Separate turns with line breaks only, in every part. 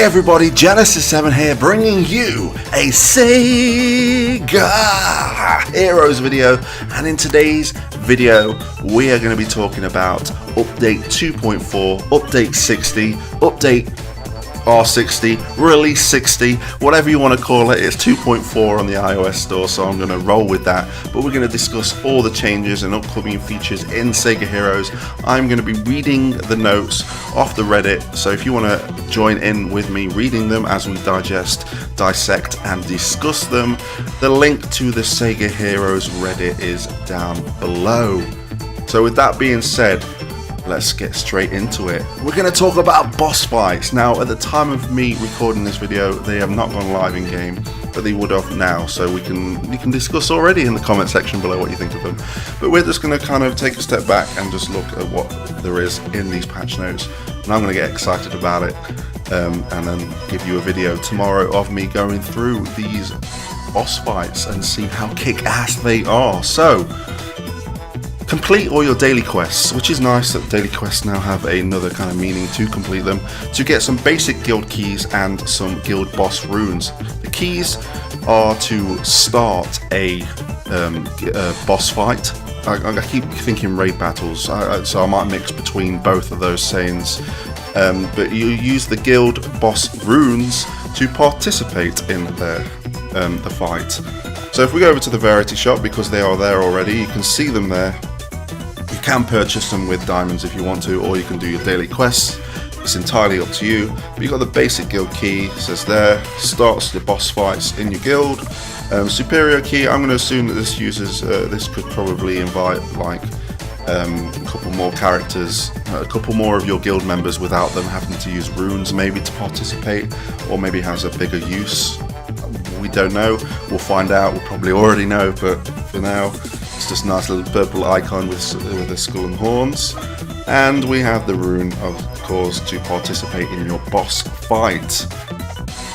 Hey everybody, Genesis7 here, bringing you a Sega Heroes video, and in today's video we are going to be talking about update 2.4, update 60, update R60, release 60, whatever you want to call it. It's 2.4 on the iOS store, so I'm going to roll with that. But we're going to discuss all the changes and upcoming features in Sega Heroes. I'm going to be reading the notes off the Reddit, so if you want to join in with me reading them as we digest, dissect and discuss them, the link to the Sega Heroes Reddit is down below. So with that being said, let's get straight into it. We're going to talk about boss fights. Now, at the time of me recording this video, they have not gone live in game, but they would have now, so we can discuss already in the comment section below what you think of them. But we're just going to kind of take a step back and just look at what there is in these patch notes, and I'm going to get excited about it, and then give you a video tomorrow of me going through these boss fights and see how kick-ass they are. So complete all your daily quests, which is nice that daily quests now have another kind of meaning to complete them, to get some basic guild keys and some guild boss runes. The keys are to start a boss fight. I keep thinking raid battles, so I might mix between both of those sayings. But you use the guild boss runes to participate in the fight. So if we go over to the Verity shop, because they are there already, you can see them there. You can purchase them with diamonds if you want to, or you can do your daily quests. It's entirely up to you. But you've got the basic guild key, it says there, starts the boss fights in your guild. Superior key, I'm going to assume that this uses, this could probably invite like a couple more characters, a couple more of your guild members without them having to use runes maybe to participate, or maybe has a bigger use. We don't know, we'll find out, we'll probably already know, but for now it's just a nice little purple icon with a skull and horns. And we have the rune, of course, to participate in your boss fight.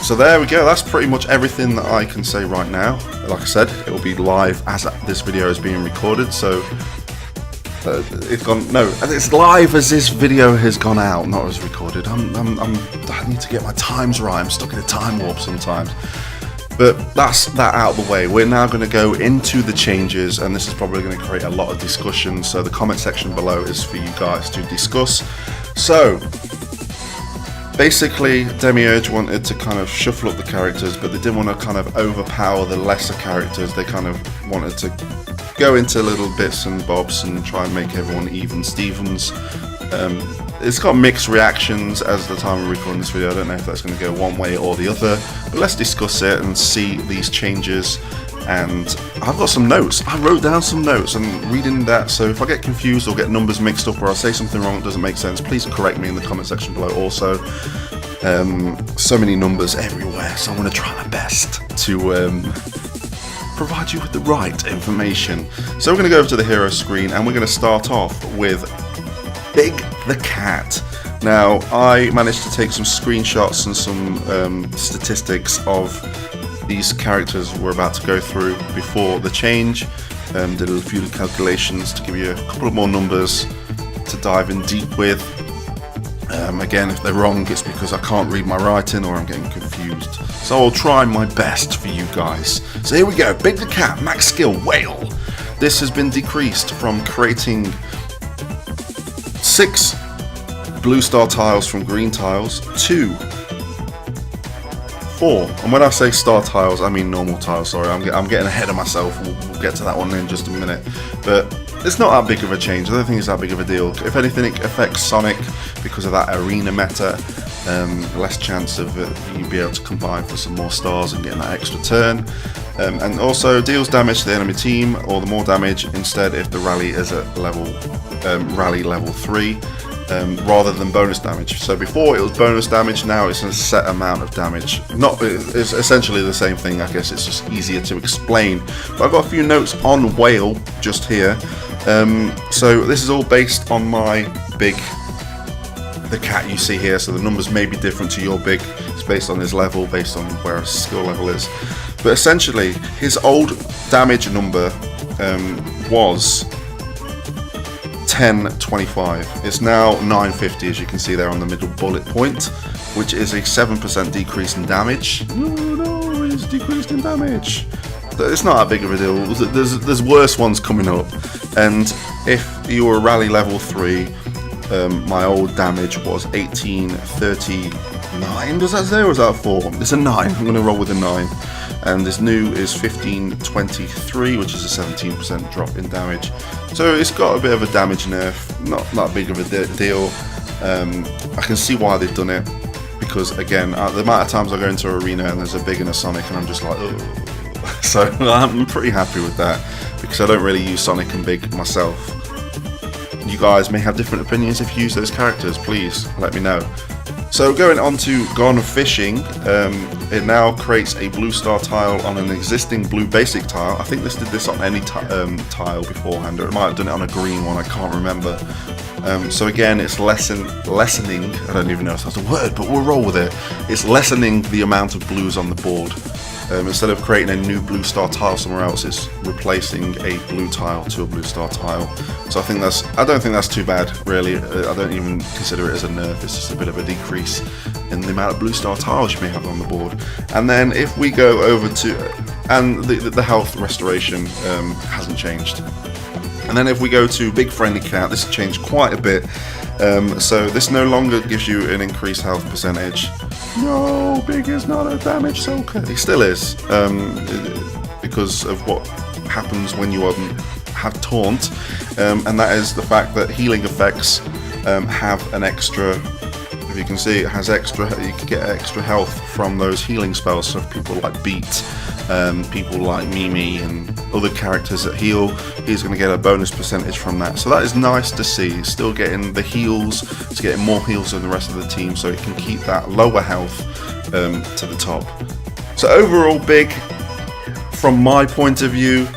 So there we go, that's pretty much everything that I can say right now. Like I said, it will be live as this video is being recorded, so it's live as this video has gone out, not as recorded. I need to get my times right, I'm stuck in a time warp sometimes. But that's that out of the way. We're now going to go into the changes, and this is probably going to create a lot of discussion, so the comment section below is for you guys to discuss. So basically, Demiurge wanted to kind of shuffle up the characters, but they didn't want to kind of overpower the lesser characters. They kind of wanted to go into little bits and bobs and try and make everyone even Stevens. It's got mixed reactions as the time of recording this video. I don't know if that's going to go one way or the other, but let's discuss it and see these changes. And I've got some notes. I wrote down some notes and reading that, so if I get confused or get numbers mixed up or I say something wrong that doesn't make sense, please correct me in the comment section below. Also, so many numbers everywhere, so I'm going to try my best to provide you with the right information. So we're going to go over to the hero screen, and we're going to start off with Big the Cat. Now, I managed to take some screenshots and some statistics of these characters we're about to go through before the change. Did a few calculations to give you a couple of more numbers to dive in deep with. Again, if they're wrong, it's because I can't read my writing or I'm getting confused. So I'll try my best for you guys. So here we go. Big the Cat, max skill, whale. This has been decreased from creating 6 blue star tiles from green tiles to 4. And when I say star tiles, I mean normal tiles. Sorry, I'm getting ahead of myself. We'll get to that one in just a minute. But it's not that big of a change. I don't think it's that big of a deal. If anything, it affects Sonic because of that arena meta. Less chance of you be able to combine for some more stars and getting that extra turn. And also deals damage to the enemy team, or the more damage instead if the rally is at rally level 3, rather than bonus damage. So before it was bonus damage, now it's a set amount of damage. It's essentially the same thing, I guess it's just easier to explain. But I've got a few notes on Whale just here. So this is all based on my big, the cat you see here, so the numbers may be different to your big. It's based on his level, based on where his skill level is. But essentially, his old damage number was 1025. It's now 950, as you can see there on the middle bullet point. which is a 7% decrease in damage. No, it's decreased in damage. It's not that big of a deal. There's worse ones coming up. And if you were rally level 3, my old damage was 1839. Does that say, or is that a 4? It's a 9. I'm going to roll with a 9. And this new is 1523, which is a 17% drop in damage. So it's got a bit of a damage nerf. Not that big of a deal. I can see why they've done it, because again, the amount of times I go into an arena and there's a Big and a Sonic and I'm just like, ugh. So I'm pretty happy with that, because I don't really use Sonic and Big myself. You guys may have different opinions if you use those characters, please let me know. So going on to Gone Fishing, it now creates a blue star tile on an existing blue basic tile. I think this did this on any tile beforehand, or it might have done it on a green one, I can't remember. So again, it's lessening, I don't even know if that's a word, but we'll roll with it. It's lessening the amount of blues on the board. Instead of creating a new blue star tile somewhere else, it's replacing a blue tile to a blue star tile. So I don't think that's too bad, really. I don't even consider it as a nerf. It's just a bit of a decrease in the amount of blue star tiles you may have on the board. And then if we go over to, and the health restoration hasn't changed. And then if we go to Big Friendly Cat, this has changed quite a bit. So this no longer gives you an increased health percentage. No, Big is not a damage soaker. He still is, because of what happens when you have Taunt, and that is the fact that healing effects have an extra. If you can see, it has extra. You can get extra health from those healing spells. So people like Beat, people like MeeMee, and other characters that heal, he's going to get a bonus percentage from that. So that is nice to see. He's still getting the heals. He's getting more heals than the rest of the team, so he can keep that lower health to the top. So overall, Big, from my point of view,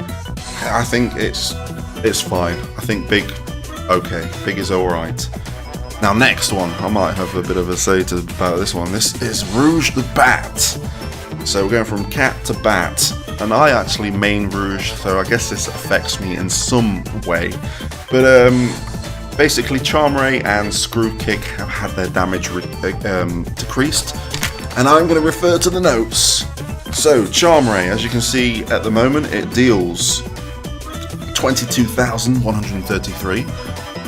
I think it's fine. I think Big, okay, Big is all right. Now, next one, I might have a bit of a say about this one. This is Rouge the Bat. So we're going from cat to bat, and I actually main Rouge, so I guess this affects me in some way. But basically, Charm Ray and Screw Kick have had their damage decreased, and I'm going to refer to the notes. So Charm Ray, as you can see at the moment, it deals 22,133.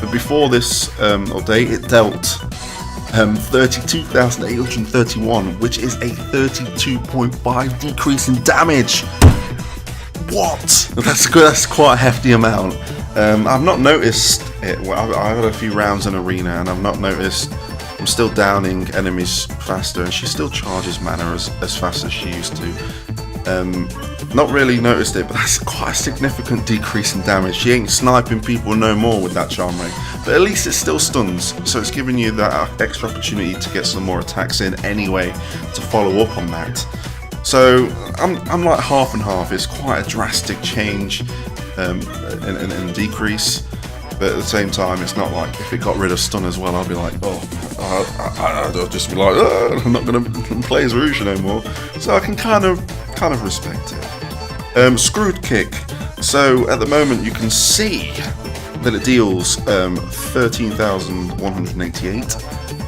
But before this update, it dealt 32,831, which is a 32.5 decrease in damage. What? That's quite a hefty amount. I've not noticed it. Well, I've had a few rounds in arena, and I've not noticed. I'm still downing enemies faster, and she still charges mana as fast as she used to. Not really noticed it, but that's quite a significant decrease in damage. She ain't sniping people no more with that Charm Ray, but at least it still stuns, so it's giving you that extra opportunity to get some more attacks in anyway to follow up on that. So I'm like half and half. It's quite a drastic change and decrease, but at the same time, it's not like if it got rid of stun as well, I'd be like, oh, I'll just be like, oh, I'm not going to play as Rouge no more. So I can kind of respect it. Screwed Kick. So at the moment, you can see that it deals 13,188,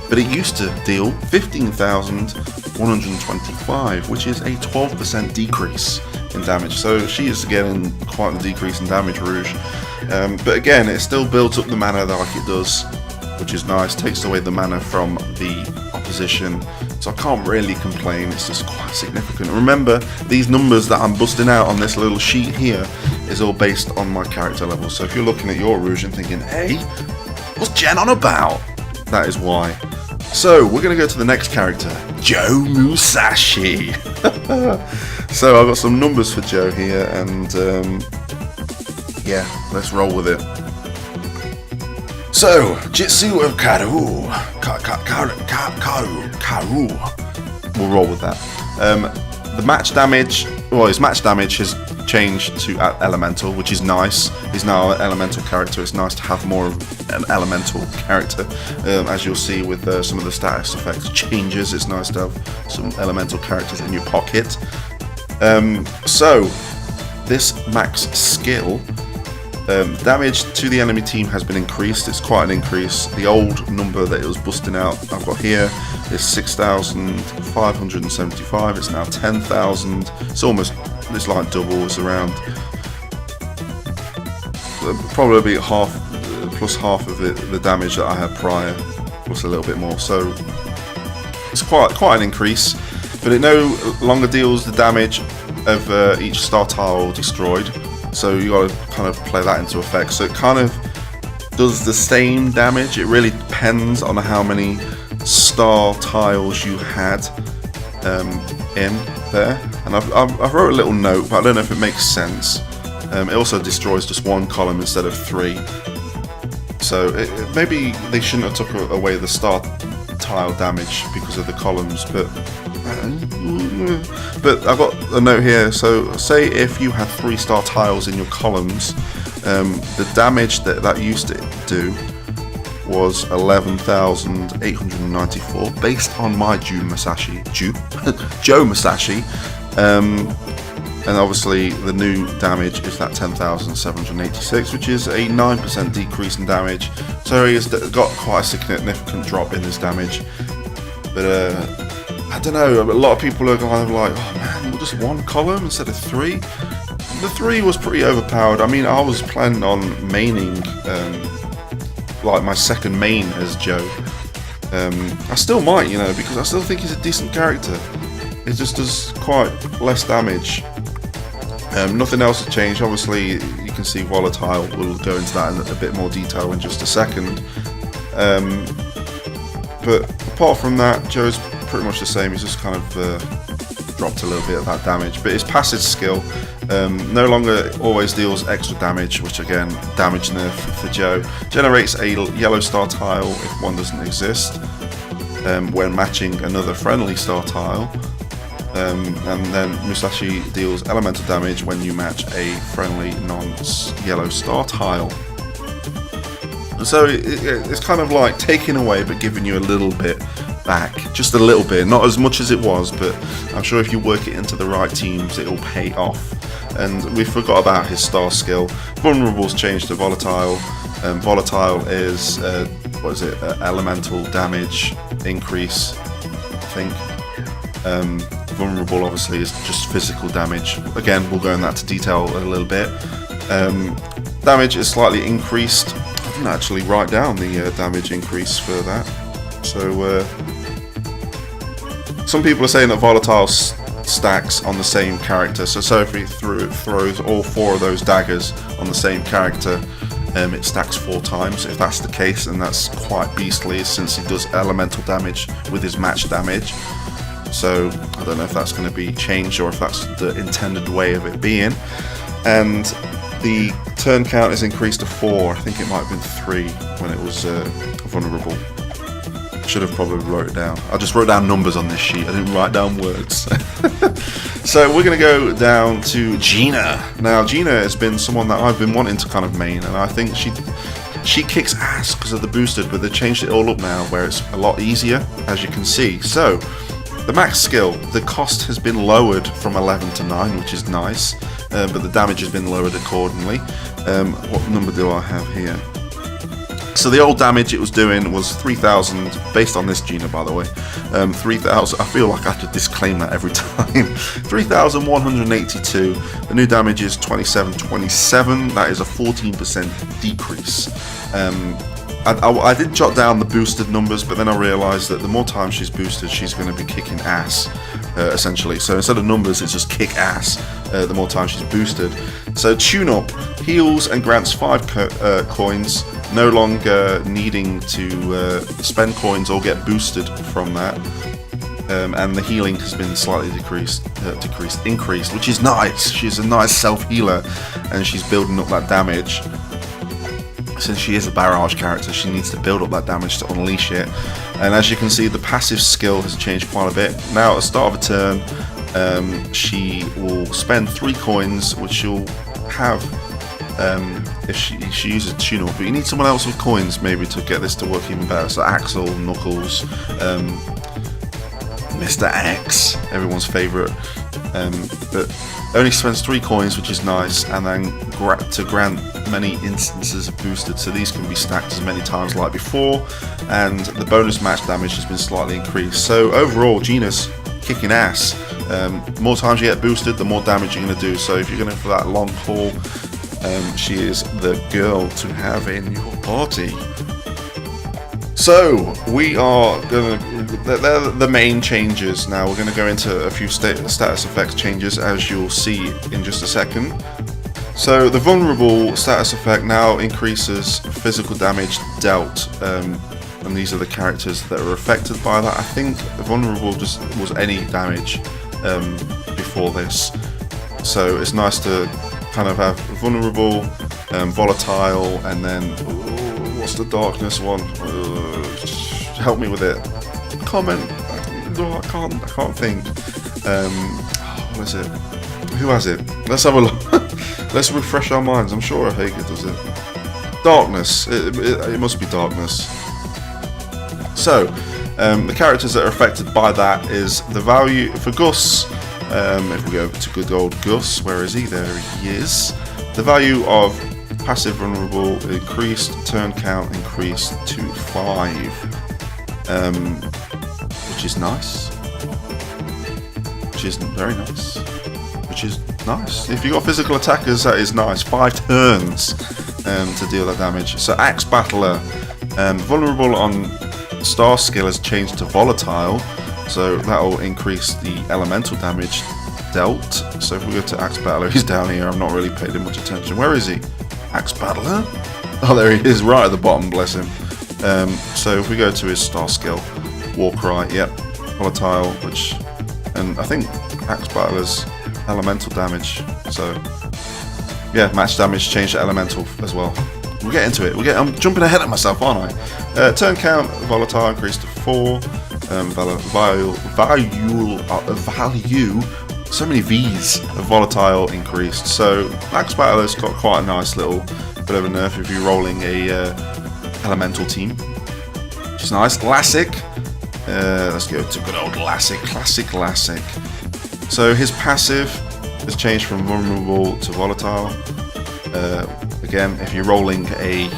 but it used to deal 15,125, which is a 12% decrease in damage. So she is getting quite a decrease in damage, Rouge. But again, it still builds up the mana like it does, which is nice. Takes away the mana from the opposition, so I can't really complain. It's just quite significant. Remember, these numbers that I'm busting out on this little sheet here is all based on my character level. So if you're looking at your Rouge and thinking, hey, what's Jen on about? That is why. So we're going to go to the next character, Joe Musashi. So I've got some numbers for Joe here, and yeah, let's roll with it. So, Jitsu of Karu. We'll roll with that. The match damage, well, his match damage has changed to elemental, which is nice. He's now an elemental character. It's nice to have more of an elemental character, as you'll see with some of the status effects changes. It's nice to have some elemental characters in your pocket. So, this max skill Damage to the enemy team has been increased. It's quite an increase. The old number that it was busting out I've got here is 6,575. It's now 10,000. It's like double. It's around probably half, plus half of the damage that I had prior, plus a little bit more. So it's quite an increase, but it no longer deals the damage of each star tile destroyed. So you got to kind of play that into effect. So it kind of does the same damage. It really depends on how many star tiles you had in there. And I wrote a little note, but I don't know if it makes sense. It also destroys just one column instead of 3. So maybe they shouldn't have took away the star tile damage because of the columns, but I've got a note here. So say if you had 3 star tiles in your columns, the damage that used to do was 11,894 based on my Joe Musashi. And obviously the new damage is that 10,786, which is a 9% decrease in damage. So he has got quite a significant drop in his damage. But I don't know, a lot of people are kind of like, oh man, just 1 column instead of 3? The 3 was pretty overpowered. I mean, I was planning on maining like my second main as Joe. I still might, you know, because I still think he's a decent character. It just does quite less damage. Nothing else has changed. Obviously, you can see volatile. We'll go into that in a bit more detail in just a second. But apart from that, Joe's pretty much the same. He's just kind of dropped a little bit of that damage. But his passive skill no longer always deals extra damage, which again, damage nerf for Joe. Generates a yellow star tile if one doesn't exist when matching another friendly star tile. And then Musashi deals elemental damage when you match a friendly non-yellow star tile. So it's kind of like taking away but giving you a little bit back, just a little bit, not as much as it was, but I'm sure if you work it into the right teams it will pay off. And we forgot about his star skill. Vulnerable's changed to volatile. Volatile is what is it? Elemental damage increase, I think. Vulnerable obviously is just physical damage. Again, we'll go into that to detail a little bit. Damage is slightly increased. I didn't actually write down the damage increase for that. So some people are saying that volatile stacks on the same character. So if he throws all 4 of those daggers on the same character, it stacks 4 times. If that's the case, then that's quite beastly, since he does elemental damage with his match damage. So I don't know if that's going to be changed or if that's the intended way of it being. And the turn count is increased to 4. I think it might have been 3 when it was vulnerable. Should have probably wrote it down. I just wrote down numbers on this sheet. I didn't write down words. So we're going to go down to Gina. Now Gina has been someone that I've been wanting to kind of main, and I think she kicks ass because of the boosted, but they've changed it all up now where it's a lot easier, as you can see. So the max skill, the cost has been lowered from 11 to 9, which is nice, but the damage has been lowered accordingly. What number do I have here? So the old damage it was doing was 3,000, based on this Gina by the way, 3,000, I feel like I have to disclaim that every time, 3,182, the new damage is 2727, that is a 14% decrease. I did jot down the boosted numbers, but then I realised that the more time she's boosted, she's going to be kicking ass, essentially. So instead of numbers, it's just kick ass the more time she's boosted. So tune up, heals and grants 5 coins, no longer needing to spend coins or get boosted from that. And the healing has been slightly increased, which is nice. She's a nice self-healer, and she's building up that damage. Since she is a barrage character, she needs to build up that damage to unleash it. And as you can see, the passive skill has changed quite a bit. Now at the start of a turn, she will spend 3 coins, which she'll have if she uses Shinobi. But you need someone else with coins maybe to get this to work even better. So Axel, Knuckles, Mr. X, everyone's favourite. but only spends 3 coins, which is nice, and then to grant many instances of boosted, so these can be stacked as many times like before, and the bonus match damage has been slightly increased. So overall, Gina's kicking ass. More times you get boosted, the more damage you're going to do. So if you're going for that long haul, she is the girl to have in your party. So we are going to, they're the main changes. Now we're going to go into a few status effects changes, as you'll see in just a second. So the vulnerable status effect now increases physical damage dealt, and these are the characters that are affected by that. I think the vulnerable just was any damage before this, so it's nice to kind of have vulnerable, volatile, and then what's the darkness one? Help me with it. Comment. No, I can't think. What is it? Who has it? Let's have a look. Let's refresh our minds. I'm sure Ageha does it. Darkness. It must be darkness. So, the characters that are affected by that is the value for Gus. If we go over to good old Gus, where is he? There he is. The value of passive vulnerable increased, turn count increased to 5, which is nice. Which is very nice. Which is nice. If you've got physical attackers, that is nice. 5 turns to deal that damage. So Axe Battler, vulnerable on Star skill has changed to volatile, so that will increase the elemental damage dealt. So if we go to Axe Battler, he's down here. I'm not really paying him much attention. Where is he? Axe Battler? Oh, there he is, right at the bottom, bless him. So if we go to his Star skill, Warcry, yep, volatile, which, and I think Axe Battler's elemental damage. So yeah, match damage changed to elemental as well. We'll get into it. I'm jumping ahead of myself, aren't I? Turn count, volatile increased to 4. Value, so many V's of volatile increased. So Axe Battler's got quite a nice little bit of a nerf if you're rolling a elemental team, which is nice. Lassic. Let's go to good old Lassic. Classic Lassic. So his passive has changed from vulnerable to volatile. Again, if you're rolling a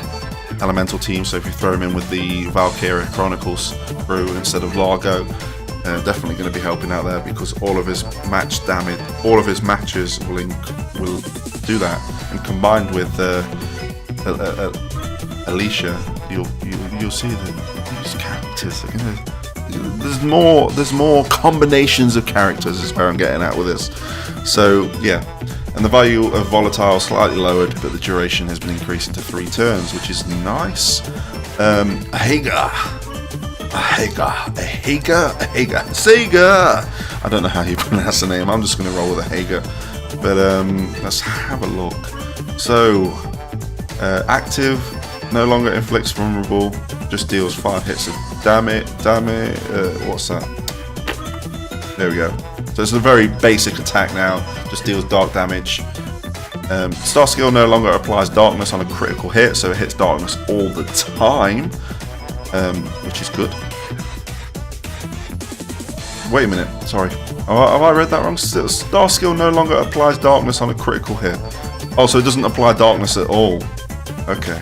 elemental team, so if you throw him in with the Valkyria Chronicles crew instead of Largo, definitely going to be helping out there, because all of his match damage, all of his matches will do that, and combined with Alicia, you'll see that these characters are going to. There's more combinations of characters is where I'm getting at with this. So yeah. And the value of volatile slightly lowered, but the duration has been increased to 3 turns, which is nice. Ageha. Sega. I don't know how you pronounce the name. I'm just going to roll with Ageha. But let's have a look. So, active, no longer inflicts vulnerable, just deals 5 hits of damage. What's that? There we go. So it's a very basic attack now, just deals dark damage. Star skill no longer applies darkness on a critical hit, so it hits darkness all the time, which is good. Wait a minute, sorry. Have I read that wrong? Star skill no longer applies darkness on a critical hit. Oh, so it doesn't apply darkness at all. Okay.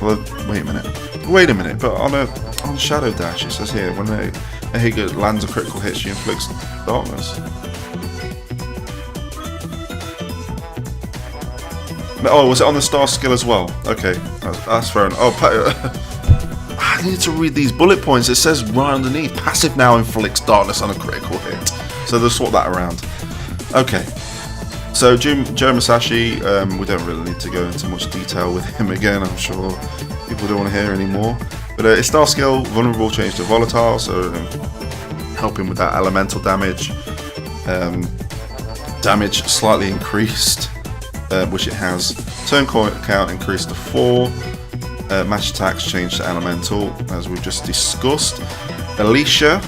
Well, wait a minute, but on Shadow Dash it says here, when Ageha lands a critical hit, she inflicts darkness. Oh, was it on the Star skill as well? Okay, that's fair enough. Oh, I need to read these bullet points. It says right underneath, passive now inflicts darkness on a critical hit. So they'll swap that around. Okay. So Joe Musashi, we don't really need to go into much detail with him again. I'm sure people don't want to hear anymore. But his Star skill, vulnerable, changed to volatile, so helping with that elemental damage. Damage slightly increased, which it has. Turn count increased to 4. Match attacks changed to elemental, as we've just discussed. Alicia.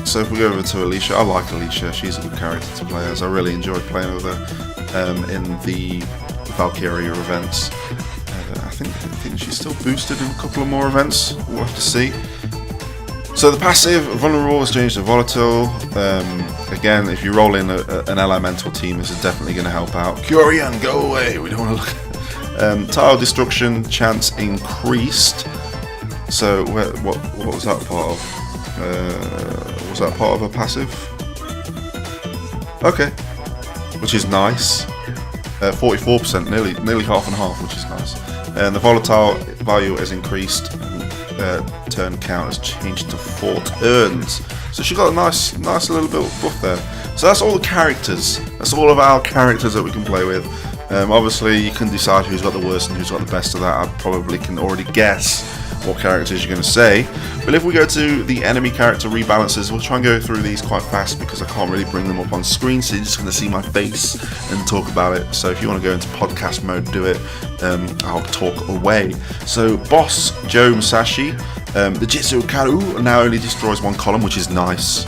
So if we go over to Alicia, I like Alicia. She's a good character to play as. I really enjoyed playing with her in the Valkyria events. I think she's still boosted in a couple of more events. We'll have to see. So the passive, vulnerable, is changed to volatile. Again, if you roll in an elemental team, this is definitely going to help out. Curian, go away, we don't want to look. Tile destruction chance increased. So what was that part of? Was that part of a passive? Okay, which is nice. 44%, nearly half and half, which is nice. And the volatile value has increased. Turn count has changed to 4 turns. So she got a nice little bit of buff there. So that's all the characters. That's all of our characters that we can play with. Obviously, you can decide who's got the worst and who's got the best of that. I probably can already guess what characters you're going to say. But if we go to the enemy character rebalances, we'll try and go through these quite fast because I can't really bring them up on screen, so you're just going to see my face and talk about it. So if you want to go into podcast mode, do it. I'll talk away. So boss Joe Musashi, the Jitsu Karu now only destroys 1 column, which is nice.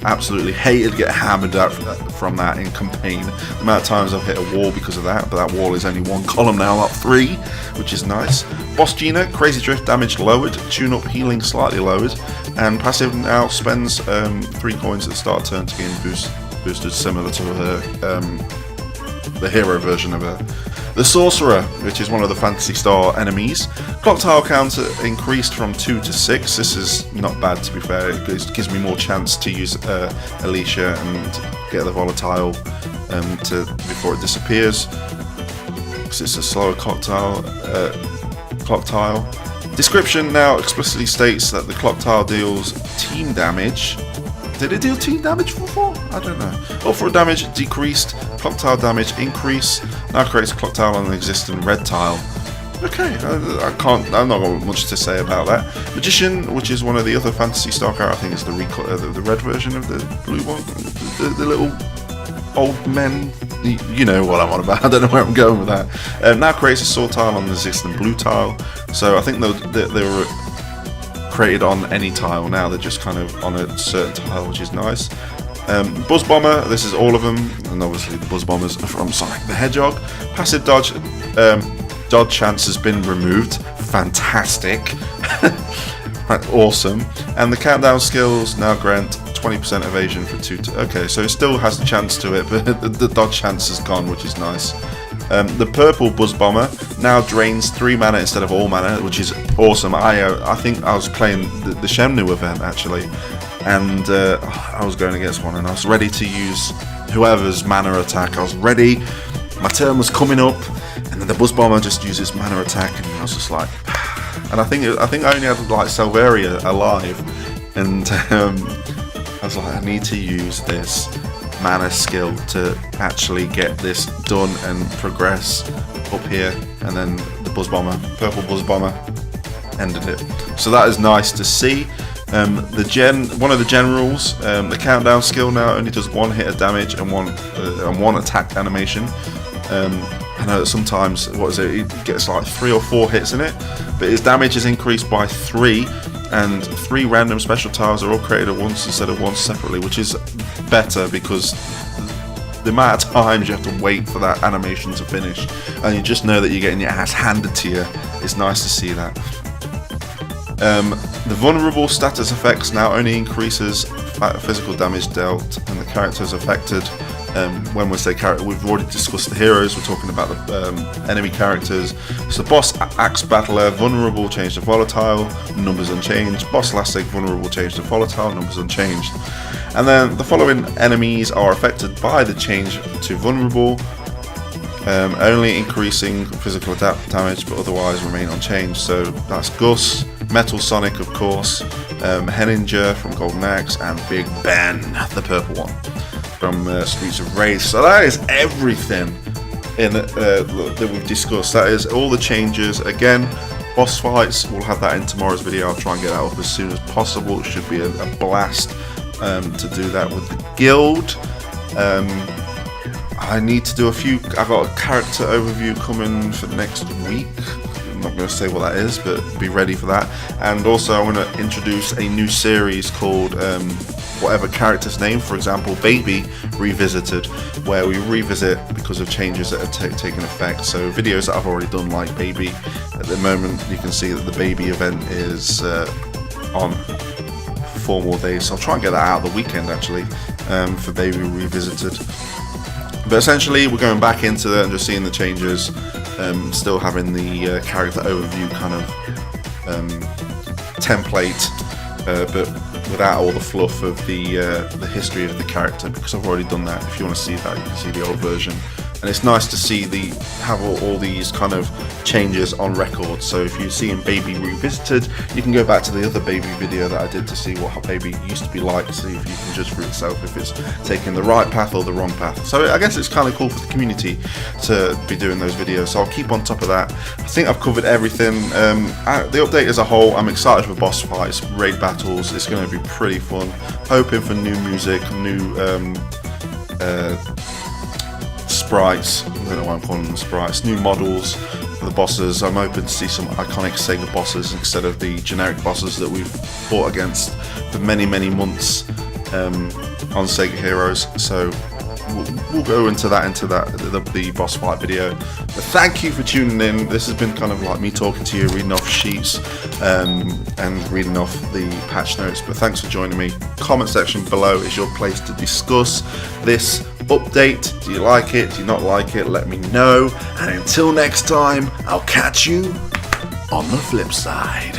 Absolutely hated to get hammered out from that in campaign. The amount of times I've hit a wall because of that, but that wall is only 1 column now, not 3, which is nice. Boss Gina, crazy drift damage lowered, tune up healing slightly lowered, and passive now spends 3 coins at the start of turn to gain boosted, similar to her the hero version of her. The Sorcerer, which is one of the Phantasy Star enemies. Clock tile counter increased from 2 to 6. This is not bad, to be fair. It gives me more chance to use Alicia and get the volatile before it disappears. Because it's a slower clock tile. Description now explicitly states that the clock tile deals team damage. Did it deal team damage before? I don't know. Overall damage decreased, clock tile damage increase. Now creates a clock tile on an existing red tile. Okay, I'm not got much to say about that. Magician, which is one of the other Phantasy Star characters, I think it's the red version of the blue one. The little old men. You know what I'm on about. I don't know where I'm going with that. Now creates a sword tile on the existing blue tile. So I think they were created on any tile. Now they're just kind of on a certain tile, which is nice. Buzz Bomber, this is all of them, and obviously the Buzz Bombers are from Sonic the Hedgehog. Passive dodge chance has been removed. Fantastic. Awesome. And the countdown skills now grant 20% evasion for 2 okay, so it still has a chance to it, but the dodge chance is gone, which is nice. The purple Buzz Bomber now drains 3 mana instead of all mana, which is awesome. I think I was playing the Shemnu event actually, and I was going against one, and I was ready to use whoever's mana attack. I was ready. My turn was coming up, and then the Buzz Bomber just uses mana attack, and I was just like, and I think I only had like Selvaria alive, and I was like, I need to use this mana skill to actually get this done and progress up here. And then the Buzz Bomber, purple Buzz Bomber, ended it. So that is nice to see. One of the generals, the countdown skill now only does 1 hit of damage and one attack animation. I know that sometimes, it gets like 3 or 4 hits in it, but his damage is increased by 3, and 3 random special tiles are all created at once instead of once separately, which is better because the amount of times you have to wait for that animation to finish, and you just know that you're getting your ass handed to you. It's nice to see that. The vulnerable status effects now only increases physical damage dealt, and the characters affected. When we say character, we've already discussed the heroes. We're talking about the enemy characters. So boss axe battler, vulnerable changed to volatile, numbers unchanged. Boss elastic, vulnerable changed to volatile, numbers unchanged. And then the following enemies are affected by the change to vulnerable, only increasing physical damage, but otherwise remain unchanged. So that's Gus, Metal Sonic, of course, Henninger from Golden Axe, and Big Ben, the purple one, from Streets of Rage. So that is everything that we've discussed. That is all the changes. Again, boss fights, we'll have that in tomorrow's video. I'll try and get that up as soon as possible. It should be a blast to do that with the guild. I need to do I've got a character overview coming for next week. I'm not going to say what that is, but be ready for that. And also I want to introduce a new series called whatever character's name, for example Baby Revisited, where we revisit because of changes that have taken effect. So videos that I've already done, like Baby, at the moment you can see that the Baby event is on. 4 more days, so I'll try and get that out the weekend actually, for Baby Revisited. But essentially we're going back into it and just seeing the changes, still having the character overview kind of template, but without all the fluff of the history of the character, because I've already done that. If you want to see that, you can see the old version. And it's nice to see have all these kind of changes on record. So if you see in Baby Revisited, you can go back to the other Baby video that I did to see what Baby used to be like, see if you can judge for yourself if it's taking the right path or the wrong path. So I guess it's kind of cool for the community to be doing those videos, so I'll keep on top of that. I think I've covered everything. The update as a whole, I'm excited for boss fights, raid battles. It's going to be pretty fun. Hoping for new music, new sprites, I don't know why I'm calling them sprites, new models for the bosses. I'm hoping to see some iconic Sega bosses instead of the generic bosses that we've fought against for many months on Sega Heroes. So we'll go into the boss fight video. But thank you for tuning in. This has been kind of like me talking to you, reading off sheets and reading off the patch notes. But thanks for joining me. Comment section below is your place to discuss this update. Do you like it? Do you not like it? Let me know. And until next time, I'll catch you on the flip side.